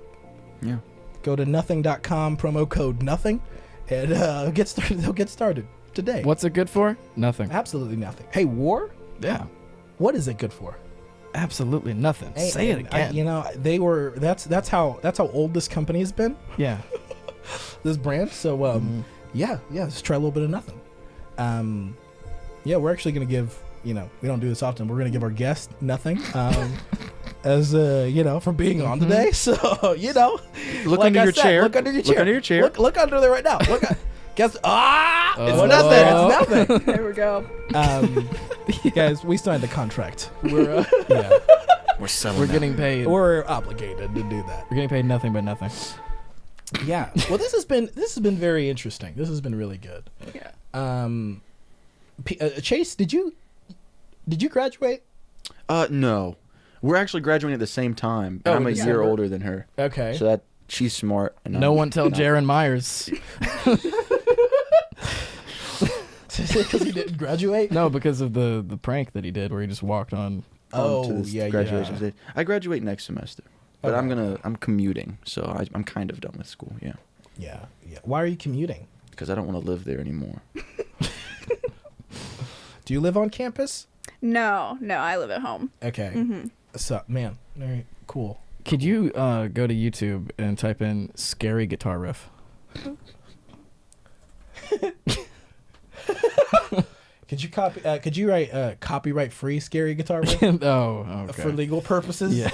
Yeah. Go to nothing.com, promo code nothing, and get started. They'll get started today. What's it good for? Nothing. Absolutely nothing. Hey, war? Yeah. What is it good for? Absolutely nothing. Hey, Say it and again. they were. That's how old this company has been. Yeah. This brand. So yeah, just try a little bit of nothing. Yeah, we're actually gonna give. We don't do this often. We're gonna give our guest nothing. As for being on today. So Look like under I your said, chair. Look under your Look chair. under your chair. Look under there right now. Look. Guess. It's Oh. nothing. It's nothing. There we go. Guys, we signed a contract. We're We're selling. We're out. getting paid. we're obligated to do that. We're getting paid nothing but nothing. Yeah. Well, this has been very interesting. This has been really good. Yeah. Chase, did you graduate? No. We're actually graduating at the same time. And Oh, I'm a December. year older than her. Okay. So that she's smart. And No I'm one tell not. Jaron Myers. Because he didn't graduate. No, because of the prank that he did where he just walked on. Oh, to this yeah, graduation yeah. stage. I graduate next semester, but Okay. I'm commuting, so I'm kind of done with school. Yeah, Yeah. Why are you commuting? because I don't want to live there anymore. Do you live on campus? No, I live at home. Okay. So, man, very cool. Could you go to YouTube and type in scary guitar riff? Could you copy? Could you write copyright free scary guitar riff Oh, okay. for legal purposes? Yeah.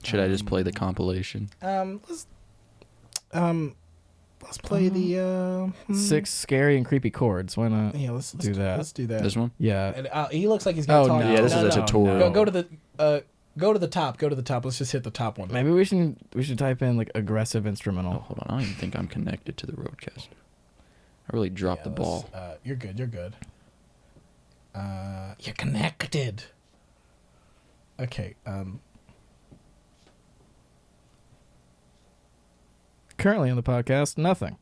Should I just play the compilation? Let's play the 6 scary and creepy chords. Why not? yeah. Let's do that. Let's do that. This one? Yeah. And he looks like he's gonna Oh, talk. no. Yeah, this is a tutorial. Go to the go to the top. Go to the top. Let's just hit the top one. Maybe we should type in like aggressive instrumental. Oh, hold on. I don't even think I'm connected to the roadcaster. I really dropped the ball. You're good. You're good. You're connected. Okay. Currently on the podcast, nothing.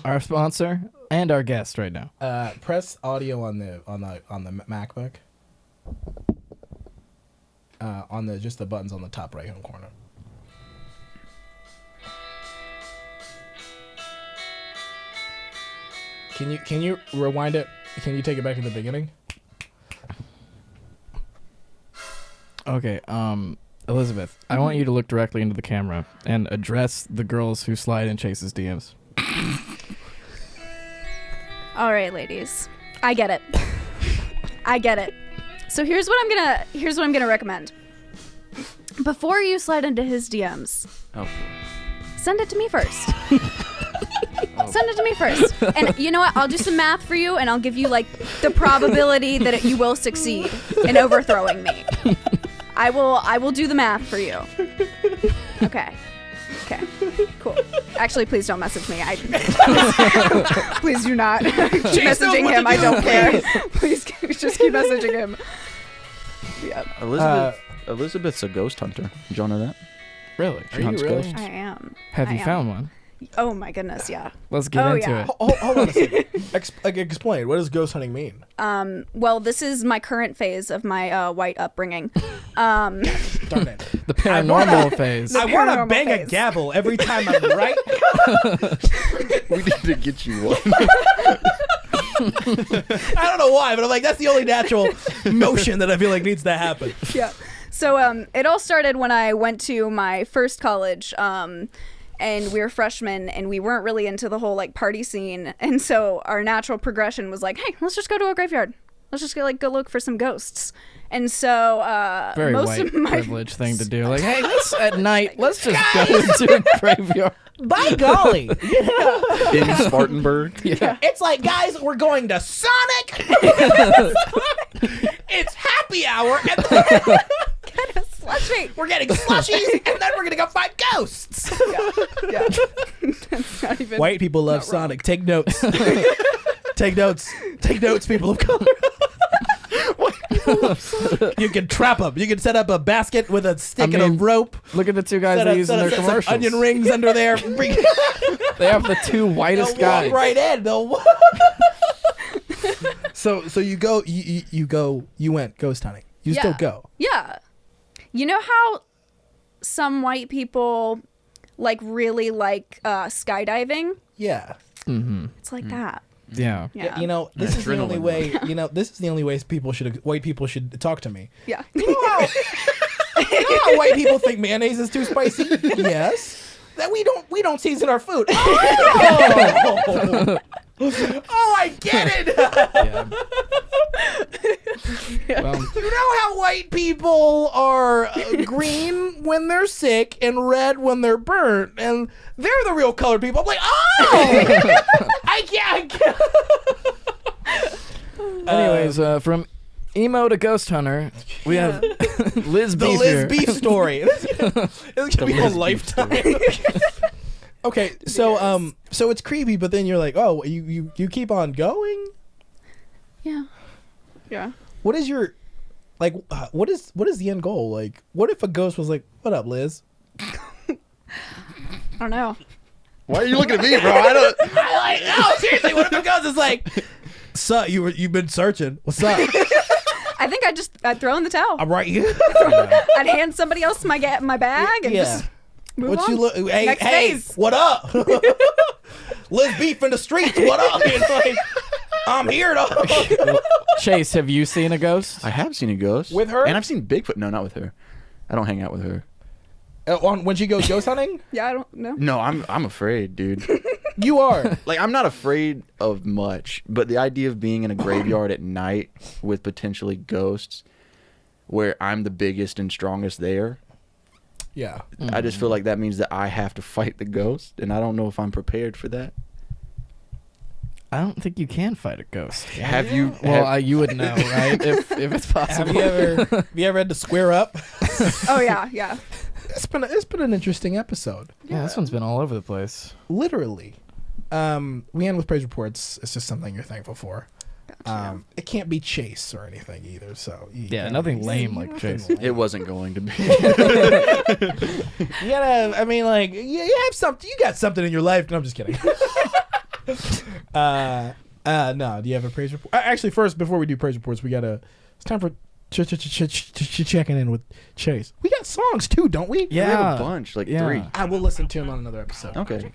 Our sponsor and our guest right now. Press audio on the MacBook. On the just the buttons on the top right hand corner. Can you rewind it? Can you take it back to the beginning? Okay, Elizabeth, I want you to look directly into the camera and address the girls who slide in Chase's DMs. All right, ladies. I get it. I get it. So here's what I'm gonna recommend. Before you slide into his DMs, Oh, send it to me first. Send it to me first. And you know what? I'll do some math for you, and I'll give you like the probability that you will succeed in overthrowing me. I will do the math for you. Okay. Cool. Actually, please don't message me. Please do not. Keep messaging him. I don't care. Please just keep messaging him. Yeah. Elizabeth's a ghost hunter. Did y'all know that? Really? She hunts ghosts. I am. Have I you am. found one? Oh my goodness, yeah. Let's get into yeah. it. Hold on a second. Explain. What does ghost hunting mean? Well, this is my current phase of my white upbringing. Darn it. The paranormal phase. I want to paranormal bang a phase. gavel every time I'm right. We need to get you one. I don't know why, but I'm like, that's the only natural motion that I feel like needs to happen. Yeah. So it all started when I went to my first college. And we were freshmen, and we weren't really into the whole like party scene. And so our natural progression was like, hey, let's just go to a graveyard. Let's just go look for some ghosts. And so Very most white of my privilege thing to do. Like, hey, at night, let's just go to a graveyard. By golly. In Spartanburg. Yeah. It's like, guys, we're going to Sonic. It's happy hour. And slushy. we're getting slushies, and then we're going to go find ghosts. Yeah. That's not even White people love not wrong. Sonic. Take notes. Take notes. Take notes, people of color. You can trap them. You can set up a basket with a stick and a rope. Look at the two guys they use in their commercials. Some onion rings under there. They have the two whitest They'll guys. walk right in. So you went ghost hunting. You still go. Yeah. You know how some white people really like skydiving? Yeah. Mm-hmm. It's like that. Yeah. Yeah. You know, this is the Adrenaline. only way. You know, this is the only way white people should talk to me. Yeah. You know how white people think mayonnaise is too spicy? Yes. That we don't season our food. Oh, oh, I get it. Yeah. Well, You know how white people are green when they're sick and red when they're burnt, and they're the real colored people. I'm like, oh, I can't. anyways, from emo to ghost hunter, we have Liz The Beef Liz here. Beef story. It's gonna be a Liz Beef lifetime. Okay, so it's creepy, but then you're like, oh, you keep on going. Yeah. Yeah. What is your what is the end goal? Like, what if a ghost was like, "What up, Liz?" I don't know. Why are you looking at me, bro? I don't. No, seriously, what if a ghost is like, "Sup, you've been searching. What's up? I think I'd throw in the towel. I'm right here." I'd hand somebody else my bag and just move What on. you look? Hey, Next hey, phase. what up? Liz Beef in the streets. What up? It's like, I'm here to. Chase, have you seen a ghost? I have seen a ghost With her? and I've seen Bigfoot. No, not with her. I don't hang out with her. When she goes ghost hunting, Yeah, I don't know. No, I'm afraid, dude. you are. Like, I'm not afraid of much, but the idea of being in a graveyard at night with potentially ghosts, where I'm the biggest and strongest there, Yeah. I just feel like that means that I have to fight the ghost, and I don't know if I'm prepared for that. I don't think you can fight a ghost. Have you? Well, you would know, right? if it's possible. Have you ever had to square up? Oh yeah, yeah. It's been an interesting episode. Yeah, this one's been all over the place. Literally. We end with praise reports. It's just something you're thankful for. It can't be Chase or anything either. So Yeah, nothing lame like Chase. It wasn't going to be. You gotta. I mean, like, you have something. You got something in your life. No, I'm just kidding. No. Do you have a praise report? Actually, first, before we do praise reports, we gotta. It's time for checking in with Chase. We got songs too, don't we? We have Yeah. a bunch, like Yeah. 3. I will listen to him on another episode. Okay.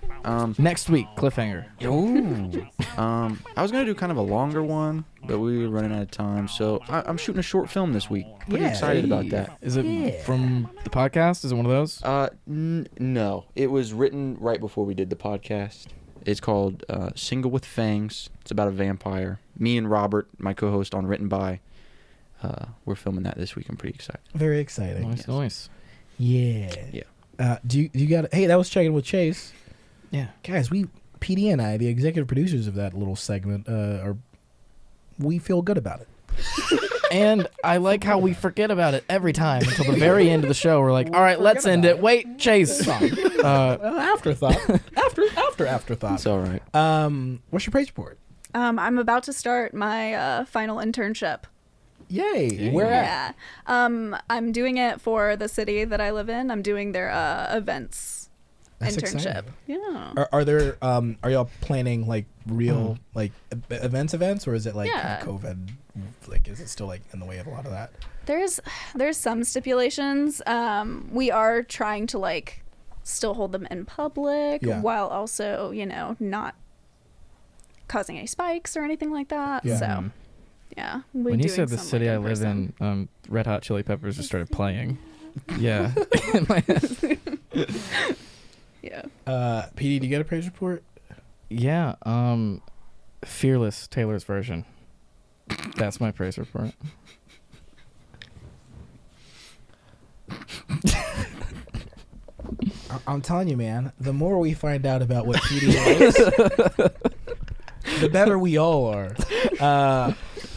Next week, cliffhanger. Ooh. I was gonna do kind of a longer one, but we were running out of time, so I'm shooting a short film this week. Pretty Yeah. excited about that. Is it from the podcast? Is it one of those? No, it was written right before we did the podcast. It's called Single with Fangs. It's about a vampire. Me and Robert, my co-host on Written By, we're filming that this week. I'm pretty excited. Very exciting. Nice, nice. Yeah. Yeah. Do you got? Hey, that was checking with Chase. Yeah. Guys, PD and I, the executive producers of that little segment, we feel good about it. And I like how we forget about it every time until the very end of the show. We're like, all right, let's end it. Wait, Chase. Afterthought. Afterthought. It's all right. What's your praise report? I'm about to start my final internship. Yay. Where at? Yeah. I'm doing it for the city that I live in. I'm doing their events That's internship. exciting. Yeah. Are there are y'all planning like real like events, or is it like Yeah. kind of COVID? Like, is it still like in the way of a lot of that? There's some stipulations. We are trying to like still hold them in public Yeah. while also, not causing any spikes or anything like that. Yeah. So, yeah. When you said the city I live in, Red Hot Chili Peppers just started playing. Yeah. In my head. Yeah. PD, do you get a praise report? Yeah. Fearless, Taylor's version. That's my praise report. I'm telling you, man, the more we find out about what PD is, the better we all are.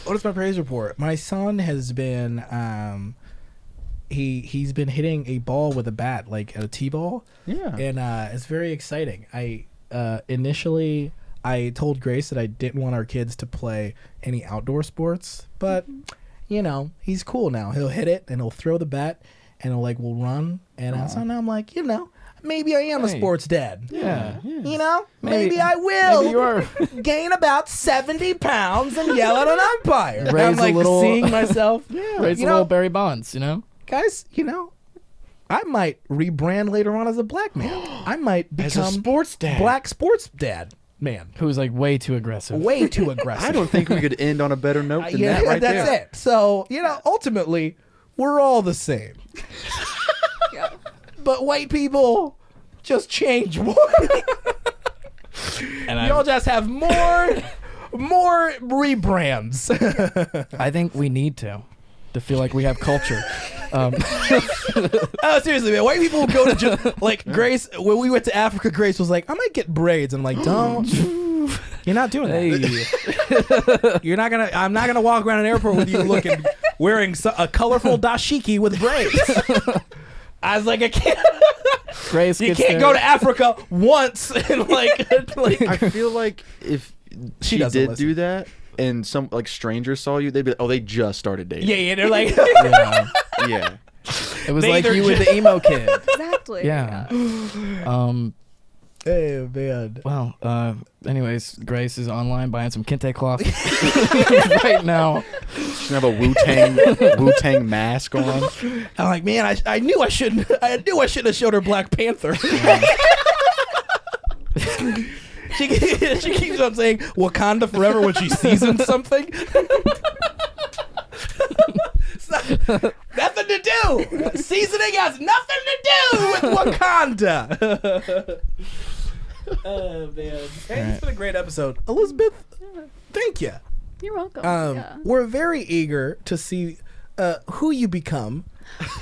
What is my praise report? My son has been he's been hitting a ball with a bat, like a T-ball. Yeah. And it's very exciting. I initially I told Grace that I didn't want our kids to play any outdoor sports, but you know, he's cool now. He'll hit it and he'll throw the bat and we'll run. And so now I'm like, you know, maybe I am a sports dad. Yeah. You know, maybe I will Maybe you are. gain about 70 pounds and yell at an umpire. And I'm Raise a little- seeing myself. Raise you a know, little Barry Bonds, you know? guys, you know, I might rebrand later on as a black man. I might As a become sports dad. black sports dad man. Who's like way too aggressive. Way too aggressive. I don't think we could end on a better note than yeah, that right that's there. it. So, you know, ultimately, we're all the same. Yeah. But white people just change more. And Y'all just have more rebrands. I think we need to feel like we have culture. Oh, seriously, man. White people go to like Grace. When we went to Africa, Grace was like, "I might get braids." And I'm like, "Don't. You're not doing that. You're not gonna. I'm not gonna walk around an airport with you wearing a colorful dashiki with braids." I was like, "I can't. Grace You gets can't there- go to Africa once and like." I feel like if she doesn't did listen. do that and some strangers saw you, they'd be like, oh, they just started dating. Yeah, they're like, Yeah. Yeah. It was They like either you were the emo kid. Exactly. Yeah. "Hey, man." Well, anyways, Grace is online buying some kente cloth right now. She have a Wu Tang mask on. I'm like, man, I knew I shouldn't. I knew I shouldn't have showed her Black Panther. She keeps on saying Wakanda forever when she seasons something. It's nothing to do. Seasoning has nothing to do with Wakanda. Oh man, hey, it's been a great episode, Elizabeth. Thank you. You're welcome. We're very eager to see who you become.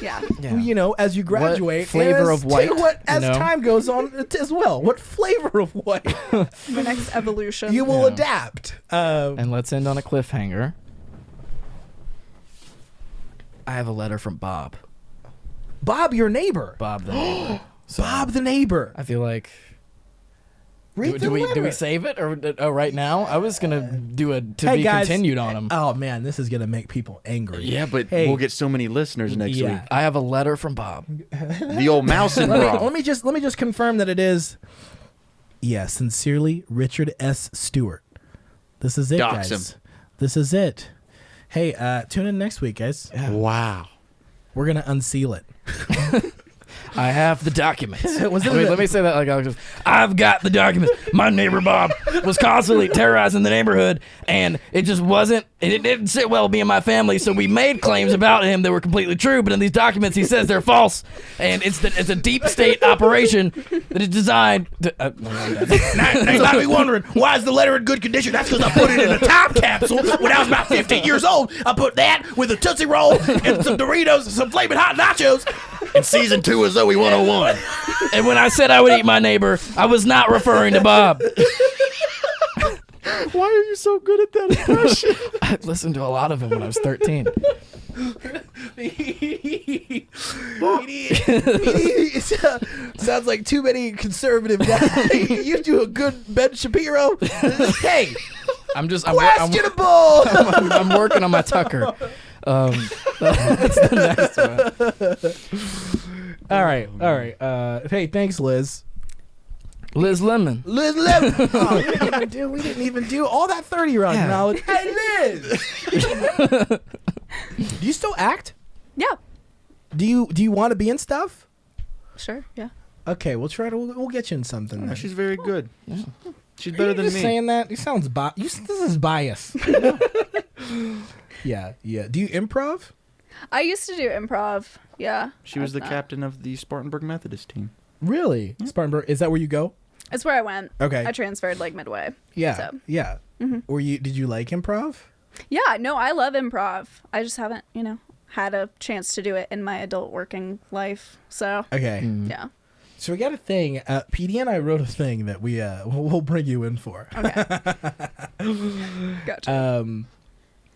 Yeah. Yeah. You know, as you graduate, flavor and of white, as you know? time goes on as well. What flavor of white The next evolution. you will Yeah. adapt. And let's end on a cliffhanger. I have a letter from Bob. Bob, your neighbor. Bob the neighbor. So Bob, the neighbor. I feel like Read do the we letter. save it or right now? I was gonna do a to Hey, be guys. continued on him. Oh man, this is gonna make people angry. Yeah, but Hey. we'll get so many listeners next Yeah. week. I have a letter from Bob. The old mouse and bra. Let me just confirm that it is. Yeah, sincerely, Richard S. Stewart. This is it, Dox guys. him. This is it. Hey, tune in next week, guys. Wow. We're gonna unseal it. I have the documents. Was it Wait, the- let me say that like I was just, I've got the documents. My neighbor Bob was constantly terrorizing the neighborhood, and it just wasn't. It didn't sit well with me and my family. So we made claims about him that were completely true, but in these documents he says they're false, and it's a deep state operation that is designed to. Now you might be wondering, why is the letter in good condition? That's because I put it in a time capsule when I was about 15 years old. I put that with a Tootsie Roll and some Doritos and some Flamin' Hot Nachos. And season 2 is Zoe 101. And when I said I would eat my neighbor, I was not referring to Bob. Why are you so good at that impression? I listened to a lot of him when I was 13. Sounds like too many conservative guys. You do a good Ben Shapiro. Hey, I'm questionable. I'm working on my Tucker. That's the next one. All right. Hey, thanks, Liz. Liz Lemon. Liz Lemon. Oh, we didn't even do all that 30-year-old Yeah. knowledge. Hey, Liz. Do you still act? Yeah. Do you want to be in stuff? Sure. Yeah. Okay, we'll try to. We'll get you in something. Oh, then. she's very good. Yeah. She's Are better you than just me. saying that? You sounds this is bias. Yeah. Do you improv? I used to do improv. Yeah. She was the I've- captain of the Spartanburg Methodist team. Really? Spartanburg. Is that where you go? It's where I went. Okay. I transferred like midway. Yeah. So. Yeah. Did you like improv? Yeah. No, I love improv. I just haven't, had a chance to do it in my adult working life. So. Okay. Yeah. So we got a thing. PD and I wrote a thing that we'll bring you in for. Okay. Gotcha.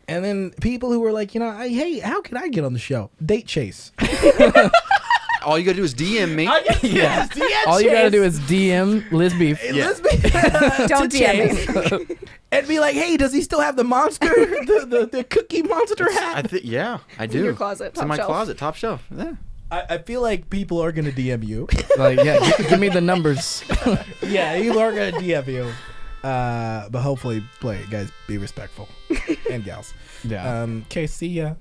And then people who were like, hey, how can I get on the show? Date chase. All you gotta do is DM me. Yeah. DM All you gotta Chase. do is DM Liz Beef. Don't DM me. And be like, hey, does he still have the monster, the cookie monster hat? I think I do. in your closet, It's in top my shelf. closet, top shelf. Yeah. I feel like people are gonna DM you. Like, yeah, give me the numbers. Yeah, people are gonna DM you. But hopefully, guys, be respectful, and gals. Yeah. Okay, see ya.